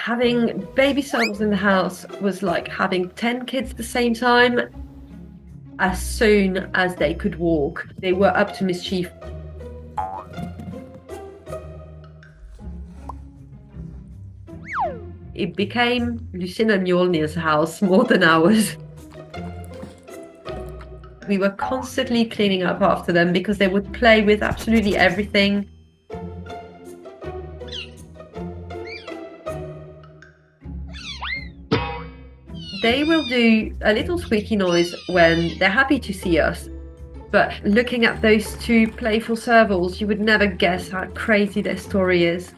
Having baby servals in the house was like having 10 kids at the same time. As soon as they could walk, they were up to mischief. It became Lucille and Mjolnir's house more than ours. We were constantly cleaning up after them because they would play with absolutely everything. They will do a little squeaky noise when they're happy to see us. But looking at those two playful servals, you would never guess how crazy their story is.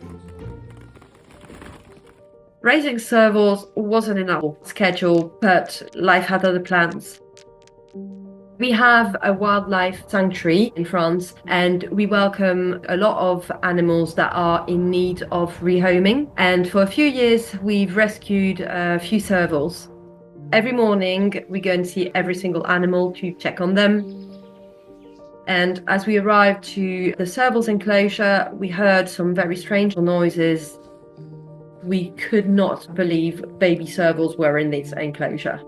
Raising servals wasn't in our schedule, but life had other plans. We have a wildlife sanctuary in France, and we welcome a lot of animals that are in need of rehoming. And for a few years, we've rescued a few servals. Every morning, we go and see every single animal to check on them. And as we arrived to the servals enclosure, we heard some very strange noises. We could not believe baby servals were in this enclosure.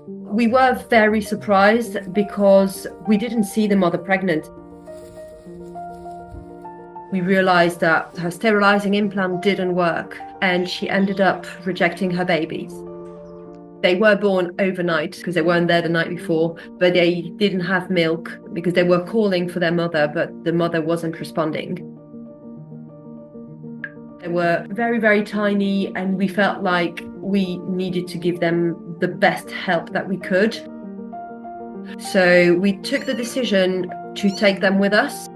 We were very surprised because we didn't see the mother pregnant. We realized that her sterilizing implant didn't work and she ended up rejecting her babies. They were born overnight because they weren't there the night before, but they didn't have milk because they were calling for their mother, but the mother wasn't responding. They were very, very tiny, and we felt like we needed to give them the best help that we could. So we took the decision to take them with us.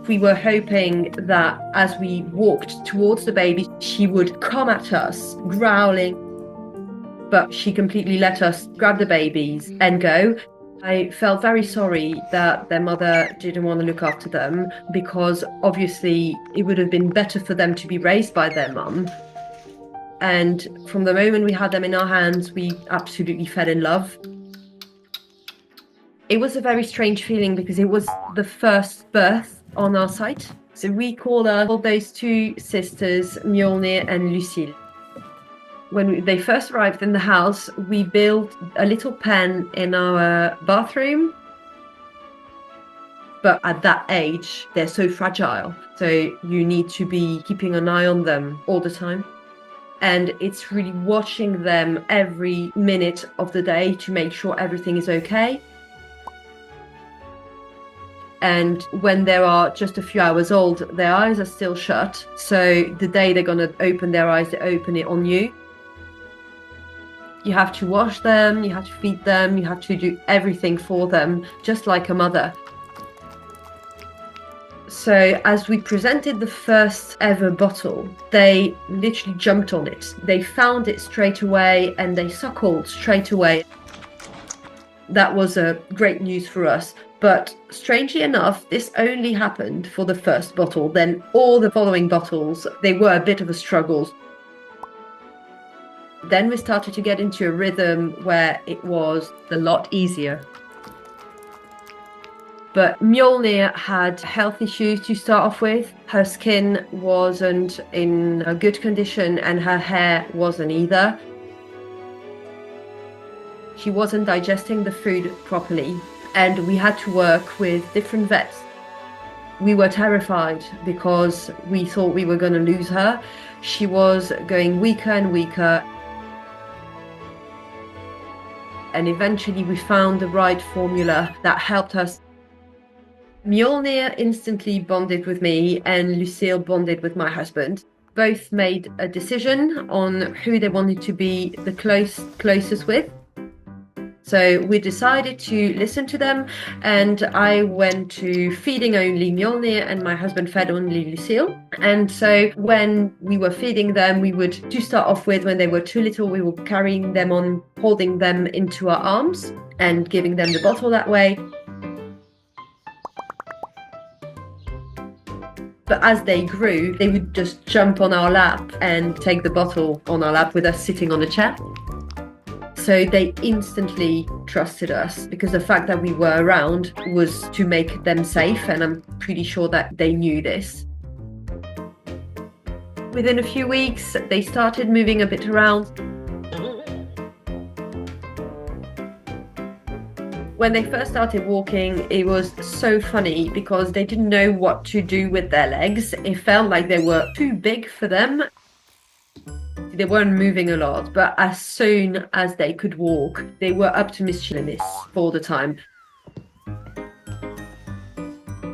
We were hoping that as we walked towards the baby, she would come at us, growling, but she completely let us grab the babies and go. I felt very sorry that their mother didn't want to look after them, because obviously it would have been better for them to be raised by their mum. And from the moment we had them in our hands, we absolutely fell in love. It was a very strange feeling because it was the first birth on our site. So we called those two sisters Mjolnir and Lucille. When they first arrived in the house, we built a little pen in our bathroom. But at that age, they're so fragile. So you need to be keeping an eye on them all the time. And it's really watching them every minute of the day to make sure everything is okay. And when they are just a few hours old, their eyes are still shut. So the day they're going to open their eyes, they open it on you. You have to wash them, you have to feed them, you have to do everything for them, just like a mother. So as we presented the first ever bottle, they literally jumped on it. They found it straight away and they suckled straight away. That was great news for us. But strangely enough, this only happened for the first bottle. Then all the following bottles, they were a bit of a struggle. Then we started to get into a rhythm where it was a lot easier. But Mjolnir had health issues to start off with. Her skin wasn't in a good condition and her hair wasn't either. She wasn't digesting the food properly, and we had to work with different vets. We were terrified because we thought we were going to lose her. She was going weaker and weaker. And eventually we found the right formula that helped us. Mjolnir instantly bonded with me and Lucille bonded with my husband. Both made a decision on who they wanted to be the closest with. So we decided to listen to them, and I went to feeding only Mjolnir and my husband fed only Lucille. And so when we were feeding them, we would, to start off with, when they were too little, we were carrying them on, holding them into our arms and giving them the bottle that way. But as they grew, they would just jump on our lap and take the bottle on our lap with us sitting on a chair. So they instantly trusted us because the fact that we were around was to make them safe, and I'm pretty sure that they knew this. Within a few weeks, they started moving a bit around. When they first started walking, it was so funny because they didn't know what to do with their legs. It felt like they were too big for them. They weren't moving a lot, but as soon as they could walk, they were up to mischief all the time.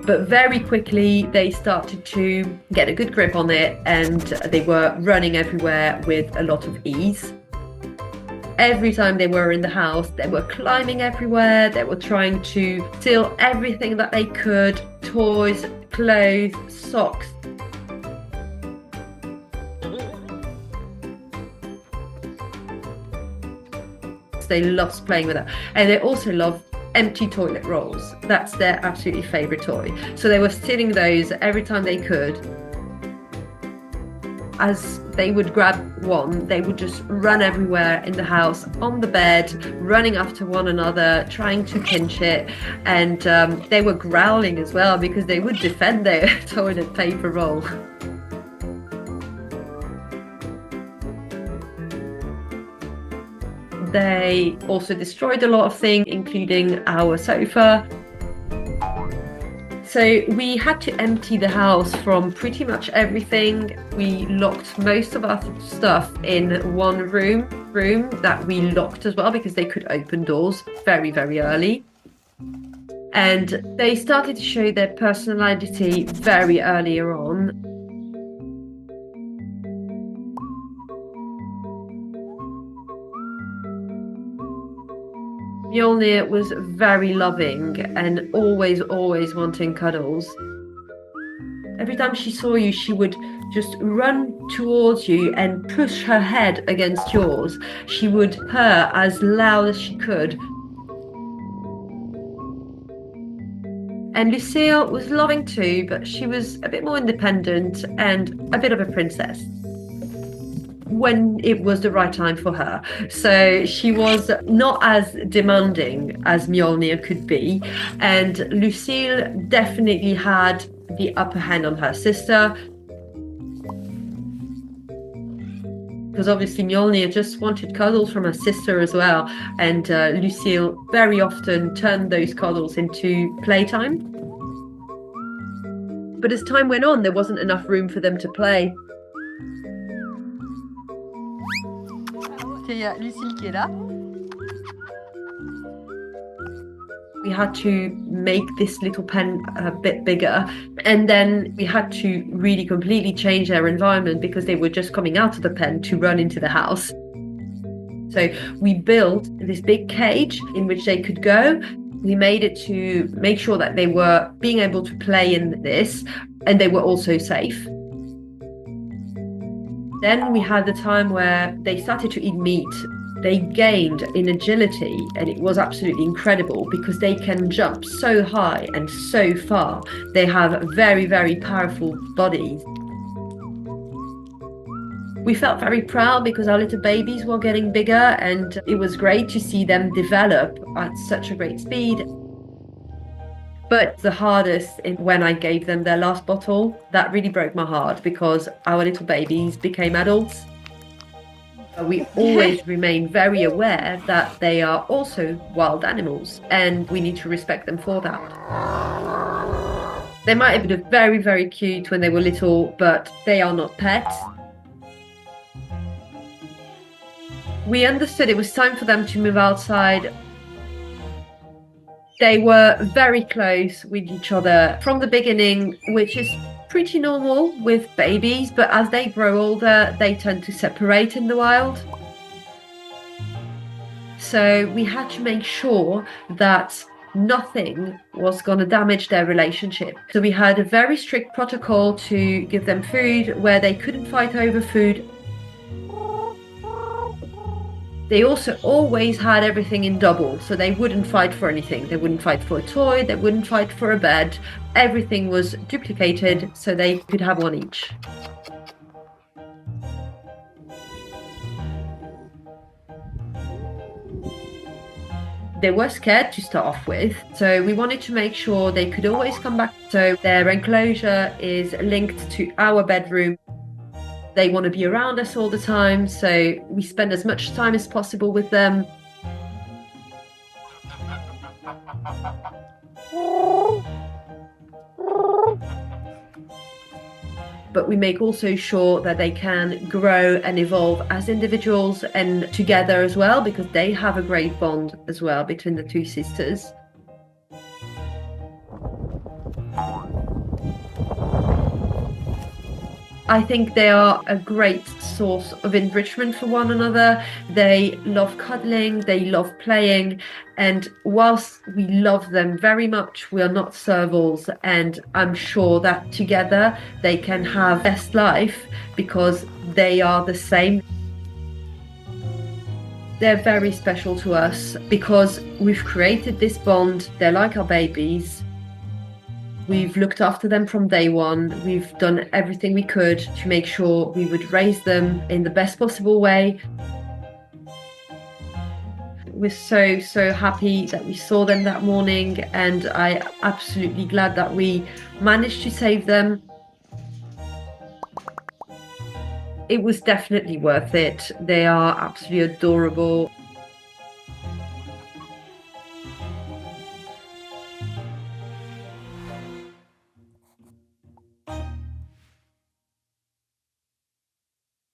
But very quickly, they started to get a good grip on it, and they were running everywhere with a lot of ease. Every time they were in the house, they were climbing everywhere. They were trying to steal everything that they could: toys, clothes, socks. They loved playing with it, and they also loved empty toilet rolls. That's their absolutely favorite toy. So they were stealing those every time they could. As they would grab one, they would just run everywhere in the house, on the bed, running after one another, trying to pinch it. And they were growling as well because they would defend their toilet paper roll. They also destroyed a lot of things, including our sofa. So we had to empty the house from pretty much everything. We locked most of our stuff in one room that we locked as well because they could open doors very, very early. And they started to show their personality very earlier on. Mjolnir was very loving and always wanting cuddles. Every time she saw you, she would just run towards you and push her head against yours. She would purr as loud as she could. And Lucille was loving too, but she was a bit more independent and a bit of a princess when it was the right time for her. So she was not as demanding as Mjolnir could be, and Lucille definitely had the upper hand on her sister, because obviously Mjolnir just wanted cuddles from her sister as well, and Lucille very often turned those cuddles into playtime. But as time went on, there wasn't enough room for them to play. Il y a Lucille qui est là. We had to make this little pen a bit bigger, and then we had to really completely change their environment because they were just coming out of the pen to run into the house. So we built this big cage in which they could go. We made it to make sure that they were being able to play in this, and they were also safe. Then we had the time where they started to eat meat. They gained in agility, and it was absolutely incredible because they can jump so high and so far. They have very, very powerful bodies. We felt very proud because our little babies were getting bigger, and it was great to see them develop at such a great speed. But the hardest is when I gave them their last bottle. That really broke my heart because our little babies became adults. We always remain very aware that they are also wild animals, and we need to respect them for that. They might have been very, very cute when they were little, but they are not pets. We understood it was time for them to move outside. They were very close with each other from the beginning, which is pretty normal with babies, but as they grow older, they tend to separate in the wild. So we had to make sure that nothing was going to damage their relationship. So we had a very strict protocol to give them food where they couldn't fight over food. They also always had everything in double, so they wouldn't fight for anything. They wouldn't fight for a toy, they wouldn't fight for a bed. Everything was duplicated so they could have one each. They were scared to start off with, so we wanted to make sure they could always come back. So their enclosure is linked to our bedroom. They want to be around us all the time, so we spend as much time as possible with them. But we make also sure that they can grow and evolve as individuals and together as well, because they have a great bond as well between the two sisters. I think they are a great source of enrichment for one another. They love cuddling, they love playing, and whilst we love them very much, we are not servals, and I'm sure that together they can have best life because they are the same. They're very special to us because we've created this bond. They're like our babies. We've looked after them from day one. We've done everything we could to make sure we would raise them in the best possible way. We're so happy that we saw them that morning, and I'm absolutely glad that we managed to save them. It was definitely worth it. They are absolutely adorable.